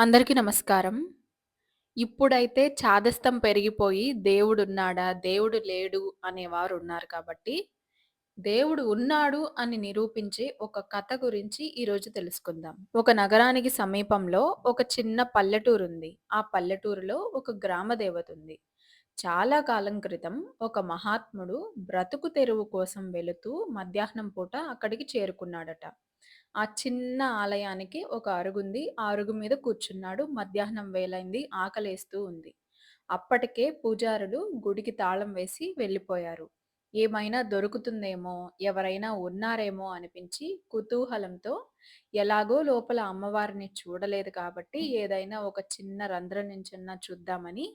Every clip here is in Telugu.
అందరికీ నమస్కారం. ఇప్పుడైతే చాదస్తం పెరిగిపోయి దేవుడున్నాడా? దేవుడు లేడు అనేవారున్నారు కాబట్టి, దేవుడు ఉన్నాడు అని నిరూపించే ఒక కథ గురించి ఈరోజు తెలుసుకుందాం. ఒక నగరానికి సమీపంలో ఒక చిన్న పల్లెటూరుంది. ఆ పల్లెటూరులో ఒక గ్రామ దేవతుంది. చాలా కాలం క్రితం ఒక మహాత్ముడు బ్రతుకు తెరువు కోసం వెళుతూ మధ్యాహ్నం పూట అక్కడికి చేరుకున్నాడట. ఆ చిన్న ఆలయానికి ఒక అరుగుంది. ఆ అరుగు మీద కూర్చున్నాడు. మధ్యాహ్నం వేళైంది. ఆకలేస్తూ ఉంది. అప్పటికే పూజారులు గుడికి తాళం వేసి వెళ్ళిపోయారు. ఏమైనా దొరుకుతుందేమో, ఎవరైనా ఉన్నారేమో అనిపించి కుతూహలంతో ఎలాగో లోపల అమ్మవారిని చూడలేదు కాబట్టి ఏదైనా ఒక చిన్న రంధ్రం నుంచన్నా చూద్దామని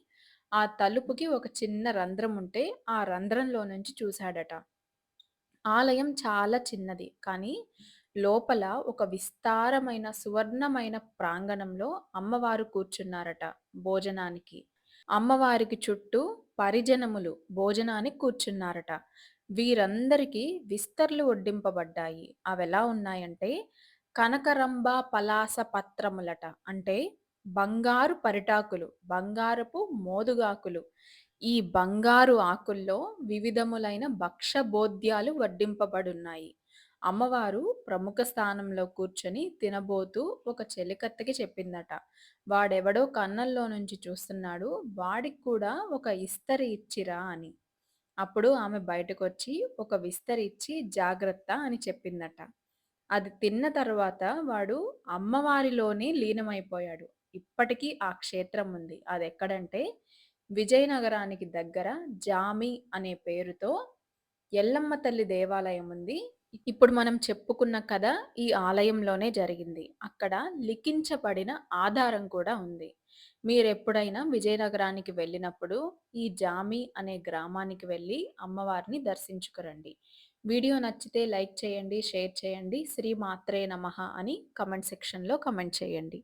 ఆ తలుపుకి ఒక చిన్న రంధ్రం ఉంటే ఆ రంధ్రంలో నుంచి చూశాడట. ఆలయం చాలా చిన్నది. కానీ లోపల ఒక విస్తారమైన సువర్ణమైన ప్రాంగణంలో అమ్మవారు కూర్చున్నారట భోజనానికి. అమ్మవారికి చుట్టూ పరిజనములు భోజనానికి కూర్చున్నారట. వీరందరికీ విస్తర్లు వడ్డింపబడ్డాయి. అవెలా ఉన్నాయంటే కనకరంబ పలాస పత్రములట. అంటే బంగారు పరిటాకులు, బంగారపు మోదుగాకులు. ఈ బంగారు ఆకుల్లో వివిధములైన భక్షబోద్యాలు వడ్డింపబడున్నాయి. అమ్మవారు ప్రముఖ స్థానంలో కూర్చొని తినబోతూ ఒక చెలికత్తెకి చెప్పిందట. వాడెవడో కన్నంలో నుంచి చూస్తున్నాడు. వాడికి కూడా ఒక ఇస్తరి ఇచ్చిరా అని. అప్పుడు ఆమె బయటకొచ్చి ఒక విస్తరి ఇచ్చి జాగ్రత్త అని చెప్పిందట. అది తిన్న తర్వాత వాడు అమ్మవారిలోనే లీనమైపోయాడు. ఇప్పటికీ ఆ క్షేత్రం ఉంది. అదెక్కడంటే విజయనగరానికి దగ్గర జామి అనే పేరుతో ఎల్లమ్మ తల్లి దేవాలయం ఉంది. ఇప్పుడు మనం చెప్పుకున్న కథ ఈ ఆలయంలోనే జరిగింది. అక్కడ లిఖించబడిన ఆధారం కూడా ఉంది. మీరెప్పుడైనా విజయనగరానికి వెళ్ళినప్పుడు ఈ జామి అనే గ్రామానికి వెళ్ళి అమ్మవారిని దర్శించుకురండి. వీడియో నచ్చితే లైక్ చేయండి, షేర్ చేయండి. శ్రీ మాత్రే నమః అని కామెంట్ సెక్షన్‌లో కామెంట్ చేయండి.